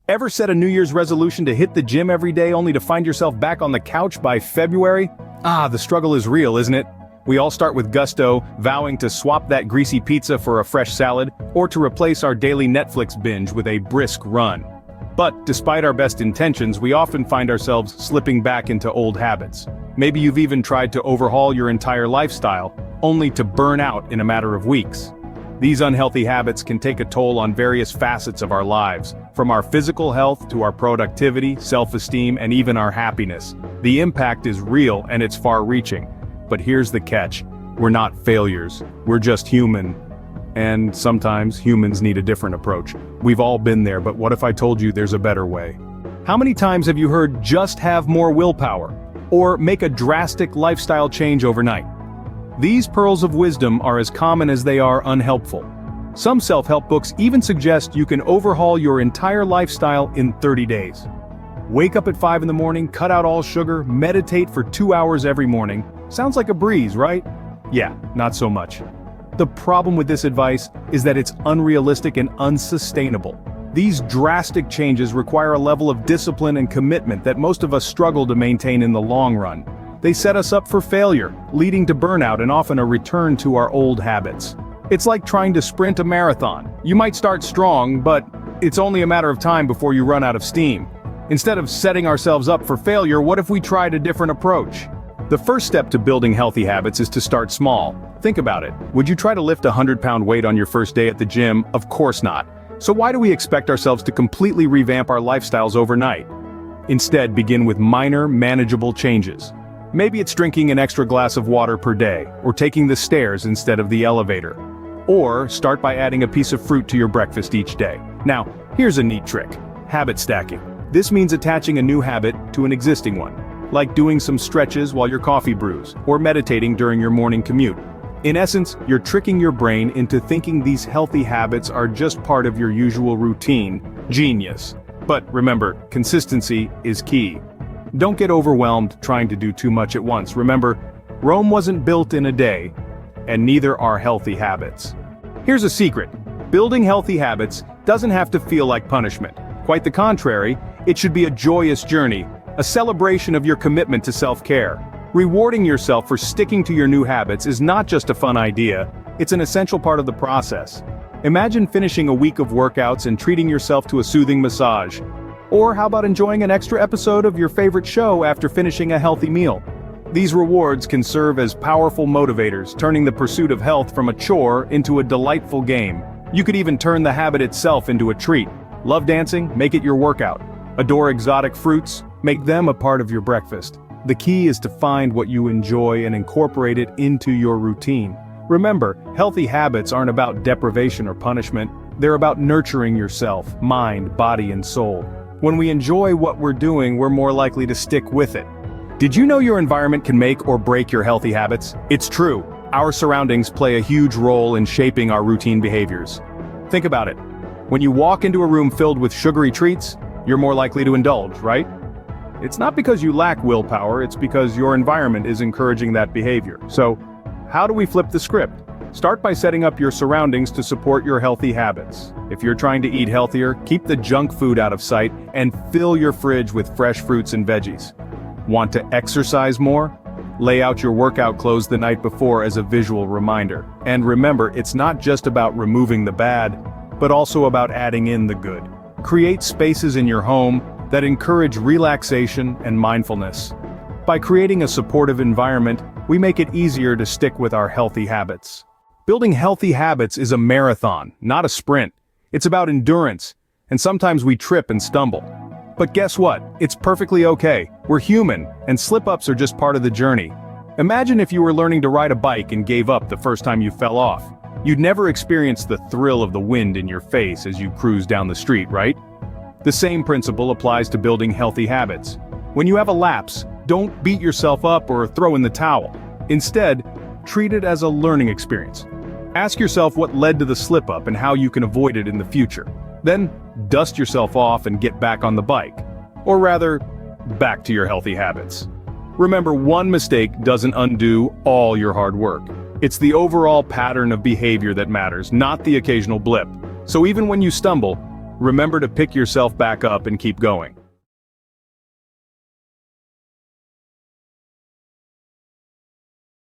Ever set a New Year's resolution to hit the gym every day only to find yourself back on the couch by February? The struggle is real, isn't it? We all start with gusto, vowing to swap that greasy pizza for a fresh salad, or to replace our daily Netflix binge with a brisk run. But despite our best intentions, we often find ourselves slipping back into old habits. Maybe you've even tried to overhaul your entire lifestyle, only to burn out in a matter of weeks. These unhealthy habits can take a toll on various facets of our lives, from our physical health to our productivity, self-esteem, and even our happiness. The impact is real and it's far-reaching. But here's the catch: we're not failures, we're just human. And sometimes humans need a different approach. We've all been there, but what if I told you there's a better way? How many times have you heard just have more willpower? Or make a drastic lifestyle change overnight? These pearls of wisdom are as common as they are unhelpful. Some self-help books even suggest you can overhaul your entire lifestyle in 30 days. Wake up at 5 in the morning, cut out all sugar, meditate for 2 hours every morning. Sounds like a breeze, right? Yeah, not so much. The problem with this advice is that it's unrealistic and unsustainable. These drastic changes require a level of discipline and commitment that most of us struggle to maintain in the long run. They set us up for failure, leading to burnout and often a return to our old habits. It's like trying to sprint a marathon. You might start strong, but it's only a matter of time before you run out of steam. Instead of setting ourselves up for failure, what if we tried a different approach? The first step to building healthy habits is to start small. Think about it. Would you try to lift a 100-pound weight on your first day at the gym? Of course not. So why do we expect ourselves to completely revamp our lifestyles overnight? Instead, begin with minor, manageable changes. Maybe it's drinking an extra glass of water per day, or taking the stairs instead of the elevator. Or start by adding a piece of fruit to your breakfast each day. Now, here's a neat trick: habit stacking. This means attaching a new habit to an existing one, like doing some stretches while your coffee brews, or meditating during your morning commute. In essence, you're tricking your brain into thinking these healthy habits are just part of your usual routine. Genius. But remember, consistency is key. Don't get overwhelmed trying to do too much at once. Remember, Rome wasn't built in a day, and neither are healthy habits. Here's a secret: building healthy habits doesn't have to feel like punishment. Quite the contrary, it should be a joyous journey, a celebration of your commitment to self-care. Rewarding yourself for sticking to your new habits is not just a fun idea, it's an essential part of the process. Imagine finishing a week of workouts and treating yourself to a soothing massage. Or how about enjoying an extra episode of your favorite show after finishing a healthy meal? These rewards can serve as powerful motivators, turning the pursuit of health from a chore into a delightful game. You could even turn the habit itself into a treat. Love dancing? Make it your workout. Adore exotic fruits? Make them a part of your breakfast. The key is to find what you enjoy and incorporate it into your routine. Remember, healthy habits aren't about deprivation or punishment. They're about nurturing yourself, mind, body, and soul. When we enjoy what we're doing, we're more likely to stick with it. Did you know your environment can make or break your healthy habits? It's true. Our surroundings play a huge role in shaping our routine behaviors. Think about it. When you walk into a room filled with sugary treats, you're more likely to indulge, right? It's not because you lack willpower, it's because your environment is encouraging that behavior. So, how do we flip the script? Start by setting up your surroundings to support your healthy habits. If you're trying to eat healthier, keep the junk food out of sight and fill your fridge with fresh fruits and veggies. Want to exercise more? Lay out your workout clothes the night before as a visual reminder. And remember, it's not just about removing the bad, but also about adding in the good. Create spaces in your home that encourage relaxation and mindfulness. By creating a supportive environment, we make it easier to stick with our healthy habits. Building healthy habits is a marathon, not a sprint. It's about endurance, and sometimes we trip and stumble. But guess what? It's perfectly okay. We're human, and slip-ups are just part of the journey. Imagine if you were learning to ride a bike and gave up the first time you fell off. You'd never experience the thrill of the wind in your face as you cruise down the street, right? The same principle applies to building healthy habits. When you have a lapse, don't beat yourself up or throw in the towel. Instead, treat it as a learning experience. Ask yourself what led to the slip-up and how you can avoid it in the future. Then, dust yourself off and get back on the bike. Or rather, back to your healthy habits. Remember, one mistake doesn't undo all your hard work. It's the overall pattern of behavior that matters, not the occasional blip. So even when you stumble, remember to pick yourself back up and keep going.